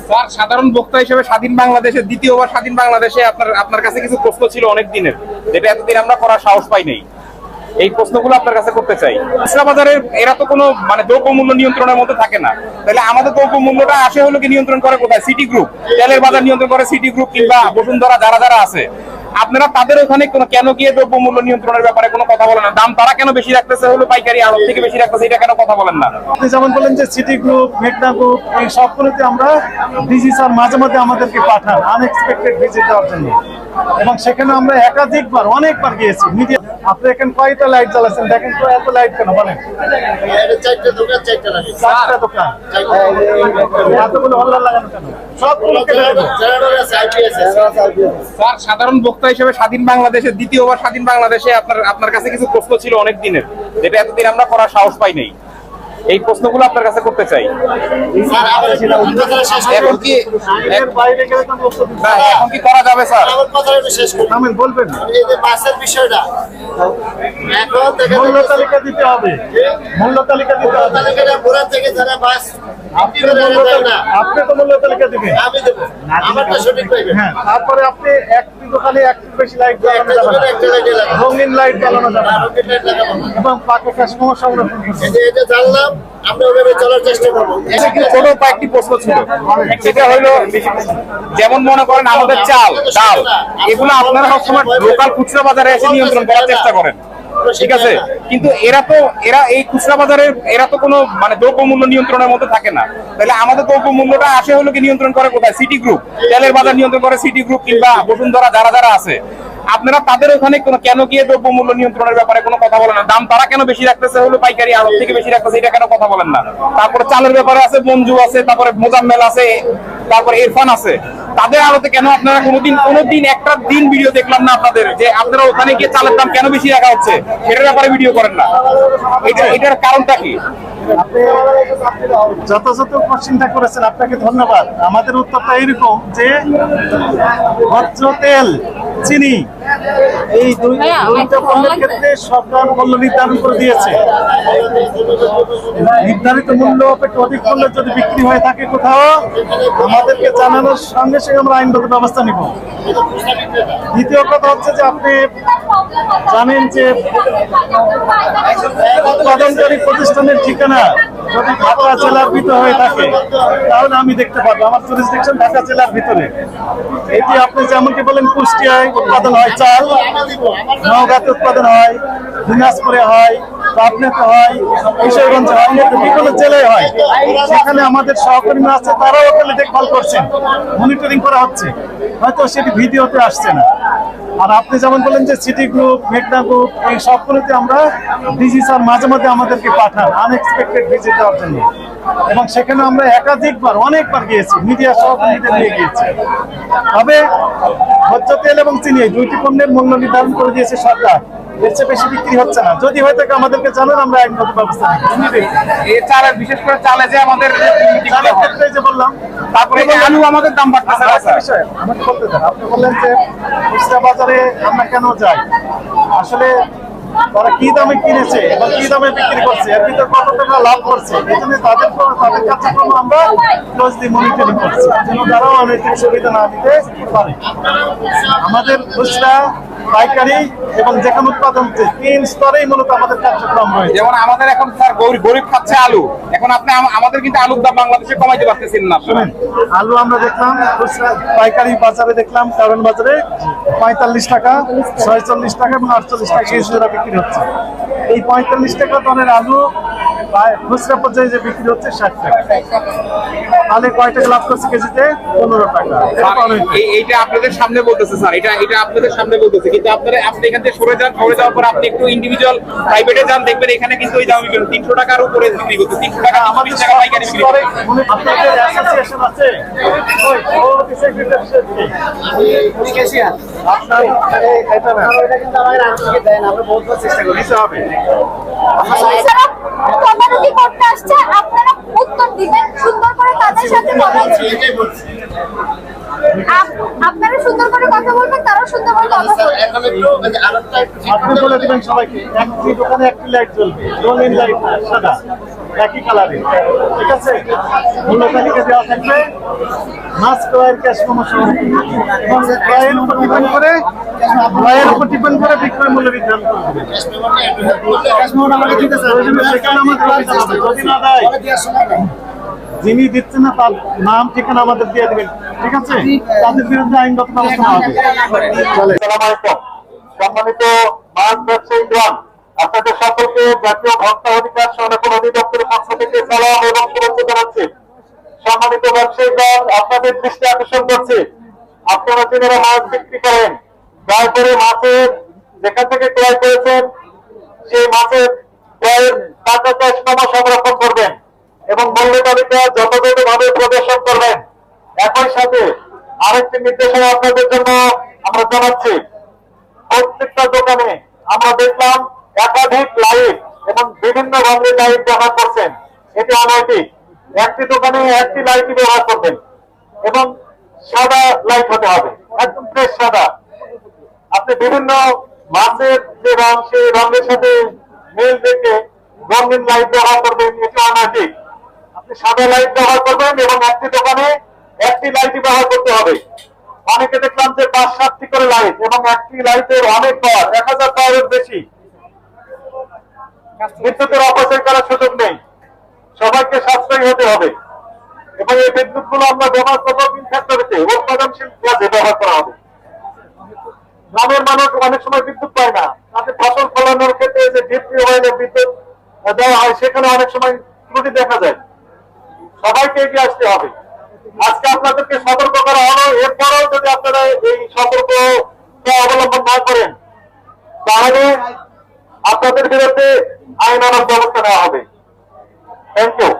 Sir, সাধারণ বক্তা হিসেবে স্বাধীন বাংলাদেশের দ্বিতীয়বার স্বাধীন বাংলাদেশে আপনার কাছে কিছু প্রশ্ন ছিল অনেক দিনের, যেটা এতদিন আমরা করার সাহস পাই নাই। এই প্রশ্নগুলো আপনার কাছে করতে চাই। খুচরা বাজারের এরা তো কোনো দ্রব্যমূল্য নিয়ন্ত্রণের মধ্যে থাকে না, তাহলে আমাদের দ্রব্যমূল্যটা আসে হলো কি নিয়ন্ত্রণ করে কোথায়? City group. তেলের বাজার নিয়ন্ত্রণ করে সিটি গ্রুপ কিংবা বসুন্ধরা, যারা যারা আছে। আপনারা তাদের ওখানে কেন গিয়ে দ্রব্যমূল্য নিয়ন্ত্রণের ব্যাপারে কোনো কথা বলেন না? দাম তারা কেন বেশি রাখতেছে হলো পাইকারি আড়ত থেকে বেশি রাখতেছে, এটা কেন কথা বলেন না? আপনি যেমন বলেন যে সিটি গ্রুপ, মেঘনা গ্রুপ, এই সবগুলোতে আমরা ডিজি স্যার মাঝে মাঝে আমাদেরকে পাঠান আনএক্সপেক্টেড ভিজিট দেওয়ার জন্য, এবং সেখানে আমরা একাধিকবার অনেকবার গিয়েছি। মিডিয়া আপনি এখানে কয়টা লাইট জ্বালাচ্ছেন দেখেন তো, এত লাইট কেন বলেন? চারটা দোকান, এতগুলো হল্লা লাগানো কেন? সবগুলো স্যার, সাধারণ বক্তা হিসেবে স্বাধীন বাংলাদেশের দ্বিতীয়বার স্বাধীন বাংলাদেশে আপনার কাছে কিছু প্রশ্ন ছিল অনেক দিনের, যেটা এতদিন আমরা করার সাহস পাই নাই। এই প্রশ্নগুলো আপনার কাছে করতে চাই। এখন কি করা যাবে স্যার? বলবেন বিষয়টা মূল্য তালিকা দিতে হবে, মূল্য তালিকা দিতে হবে। থেকে যারা বাস আপনি তো মূল্য তালিকা দিবেন, আমি দেবো, আমারটা সঠিক পাইবেন। হ্যাঁ, তারপরে আপনি একটি দোকানে একটু বেশি লাইট জ্বালানো যাবে না, রঙিন লাইট জ্বালানো যাবে না, এবং পাকে কাস্টমার সংরক্ষণ করতে হবে। এটা জানলাম, আমরা ওভাবে চলার চেষ্টা করবো। ছোট কয়েকটি প্রশ্ন ছিল, সেটা হলো যেমন মনে করেন আমাদের চাল, ডাল, এগুলো আপনারা সবসময় লোকাল খুচরা বাজারে এসে নিয়ন্ত্রণ করার চেষ্টা করেন, ঠিক আছে? কিন্তু এরা এই খুচরা বাজারের এরা তো কোনো দ্রব্যমূল্য নিয়ন্ত্রণের মধ্যে থাকে না, তাহলে আমাদের দ্রব্যমূল্যটা আসে হলো কি নিয়ন্ত্রণ করে কোথায়? City group. তেলের বাজার নিয়ন্ত্রণ করে সিটি গ্রুপ কিংবা বসুন্ধরা, যারা যারা আছে। আপনারা তাদের ওখানে কেন গিয়ে দ্রব্যমূল্য নিয়ন্ত্রণের ব্যাপারে কোনো কথা বলেন না? দাম তারা কেন বেশি রাখতেছে হলো পাইকারি আড়ত থেকে বেশি রাখতেছে, এটা কেন কথা বলেন না? তারপরে চালের ব্যাপারে আছে মঞ্জু আছে, তারপরে মোজাম্মেল আছে, তারপরে ইরফান আছে। তাদের আলোতে কেন আপনারা কোনোদিন একটা দিন ভিডিও দেখলাম না আপনাদের, যে আপনারা ওখানে গিয়ে চালের দাম কেন বেশি রাখা হচ্ছে সেটার ব্যাপারে ভিডিও করেন না? এটার কারণটা কি? আপনি যথাযথ চিন্তা করেছেন, আপনাকে ধন্যবাদ। আমাদের উত্তরটা এরকম যে ভোজ্য তেল, চিনি, এই দুইটা পণ্যের ক্ষেত্রে সরকার মূল্য নির্ধারণ করে দিয়েছে। নির্ধারিত মূল্য অপেক্ষা অধিক মূল্যে যদি বিক্রি হয়ে থাকে কোথাও, আমাদেরকে জানানোর সঙ্গে সঙ্গে আমরা আইনগত ব্যবস্থা নিব। দ্বিতীয় কথা হচ্ছে যে আপনি জানেন যে উৎপাদনকারী প্রতিষ্ঠানের ঠিকানা যদি ঢাকা জেলার ভিতরে হয়ে থাকে, তাহলে আমি দেখতে পাবো আমার জুরিসডিকশন ঢাকা জেলার ভিতরে। এটি আপনি যেমনকি বলেন কুষ্টিয়ায় উৎপাদন হয় চাল, নওগাঁতে উৎপাদন হয়, দিনাজপুরে হয়, পাবনাতে হয়, কিশোরগঞ্জে হয়, বিভিন্ন জেলায় হয়। সেখানে আমাদের সহকর্মীরা আছে, তারাও ওখানে দেখভাল করছেন, মনিটরিং করা হচ্ছে, হয়তো সেটি ভিডিওতে আসছে না। আর আপনি যেমন বলেন যে সিটি গ্রুপ, মেঘনা গ্রুপ, এই সবগুলোতে আমরা ডিজি স্যার মাঝে মাঝে আমাদেরকে পাঠান আনএক্সপেক্টেড ভিজিট দেওয়ার জন্য, এবং সেখানে আমরা একাধিকবার অনেকবার গিয়েছি, মিডিয়া সহকর্মীদের নিয়ে গিয়েছি। তবে ভোজ্য তেল এবং চিনি এই দুইটি পণ্যের মূল্য নির্ধারণ করে দিয়েছে সরকার, এর চেয়ে বেশি বিক্রি হচ্ছে না। যদি হয়ে থাকে আমাদেরকে জানান, আমরা আইনগত ব্যবস্থা নিব। এই চালের, বিশেষ করে চালে যে আমাদের চালের ক্ষেত্রে যে বললাম, তারপরে আলু আমাদের দাম বাড়তেছে। বিষয় আমাকে বলতে দেন। আপনি বললেন যে খুচরা বাজারে আমরা কেন যাই, আসলে তারা কি দামে কিনেছে এবং কি দামে বিক্রি করছে, এর ভিতরে কত টাকা লাভ করছে, এই জন্য তাদের কার্যক্রম আমরা ক্লোজলি মনিটরিং করছি, যেন তারাও অনৈতিক সুবিধা না দিতে পারে। আমাদের খুচরা, পাইকারি এবং যেখানে উৎপাদন হচ্ছে, 3 স্তরেই মূলত আমাদের কার্যক্রম রয়েছে। যেমন আমাদের এখন স্যার গরিব খাচ্ছে আলু, এখন আপনি আমাদের কিন্তু আলুর দাম বাংলাদেশে কমাইতে পারতেছেন না আপনারা। আলু আমরা দেখলাম খুচরা পাইকারি বাজারে, দেখলাম কারণ বাজারে 45 টাকা, 46 টাকা এবং 48 টাকা কেজি বিক্রি হচ্ছে। এই 45 টাকা দরের আলু খুচরা পর্যায়ে যে বিক্রি হচ্ছে 60 টাকা, তাহলে কয় টাকা লাভ করছে কেজিতে? 15 টাকা। এইটা আপনাদের সামনে বলতেছে স্যার, এটা আপনাদের সামনে বলতেছে, কিন্তু আপনি এখান থেকে সরে যাওয়ার পর আপনি একটু ইন্ডিভিজুয়াল প্রাইভেটে যান, দেখবেন এখানে কিন্তু ওই দাম 300 টাকার উপরে বিক্রি করতে, 300 টাকা, আমাদের টাকা পাইকারি বিক্রি করে। আপনাদের অ্যাসোসিয়েশন আছে, ওই সভাপতি সেক্রেটারি আপনার এটা না, এটা কিন্তু আমাদের আজকে দেন, আমরা বলতে চেষ্টা করি হবে। কমিউনিটি করতে আসছে, আপনারা উত্তর দিবেন সুন্দর করে, তাদের সাথে কথা বলবেন, আপনারা সুন্দর করে কথা বলবেন, তারাও সুন্দর করে কথা বলবেন। আপনি বলে দিবেন সবাইকে একটি দোকানে একটি লাইট জ্বলবে, রঙিন লাইট, সাদা। একই কালারে, ঠিক আছে? মূল্য তালিকা দেওয়া থাকবে, মাছ ক্রয়ের ক্যাশ মেমো সহ এবং ক্রয়ের উপর ডিপেন্ড করে বিক্রয় মূল্য নির্ধারণ করবে। সেখানে আমাদের অভিযান হবে। যদি না দেয়, যিনি দিচ্ছেন না তার নাম ঠিকানা আমাদের দিয়ে দিবেন, ঠিক আছে? তাদের বিরুদ্ধে আইনগত ব্যবস্থা নেওয়া হবে। আসসালামু আলাইকুম। সম্মানিত মাছ ব্যবসায়ীগণ, আপনাদের সকলকে জাতীয় ভোক্তা অধিকার সংরক্ষণ অধিদপ্তরের পক্ষ থেকে সালাম এবং শুভেচ্ছা জানাচ্ছি। সম্মানিত ব্যবসায়ীগণ, আপনাদের দৃষ্টি আকর্ষণ করছি, আপনারা যারা মাছ বিক্রি করেন, দয়া করে মাছের যেখান থেকে ক্রয় করেছেন সেই মাছের ক্রয়ের টাকা ক্যাশ মেমো সংরক্ষণ করবেন এবং মূল্য তালিকা যথাযথভাবে প্রদর্শন করবেন। একই সাথে আরেকটি নির্দেশনা আপনাদের জন্য আমরা জানাচ্ছি, প্রত্যেকটা দোকানে আমরা দেখলাম একাধিক লাইট এবং বিভিন্ন রঙের লাইট ব্যবহার করছেন, এটি অনৈতিক। একটি দোকানে একটি লাইটই ব্যবহার করবেন এবং সাদা লাইট হতে হবে, একদম ফ্রেশ সাদা। আপনি বিভিন্ন মাছের যে রং সেই রঙের সাথে মিল দেখে রঙিন লাইট ব্যবহার করবেন, এটি অনৈতিক। আপনি সাদা লাইট ব্যবহার করবেন এবং একটি দোকানে একটি লাইটই ব্যবহার করতে হবে। অনেকে দেখলাম যে 5-7টি করে লাইট এবং একটি লাইটের অনেক পাওয়ার, 1000 পাওয়ারের বেশি। বিদ্যুতের অপচয় করার সুযোগ নেই, সবাইকে সাশ্রয়ী হতে হবে এবং এই বিদ্যুৎ গুলো আমরা ব্যবহার করবো তিন ফ্যাক্টরিতে উৎপাদনশীল কাজে ব্যবহার করা হবে। গ্রামের মানুষ অনেক সময় বিদ্যুৎ পায় না, তাদের ফসল ফলানোর ক্ষেত্রে যে ডিপ টিউবওয়েলে বিদ্যুৎ দেওয়া হয় সেখানে অনেক সময় ত্রুটি দেখা যায়। সবাইকে এগিয়ে আসতে হবে। আজকে আপনাদেরকে সতর্ক করা হলো, এরপরেও যদি আপনারা এই সতর্ক অবলম্বন না করেন তাহলে আপনাদের বিরুদ্ধে আইনানুগ ব্যবস্থা নেওয়া হবে। Thank you.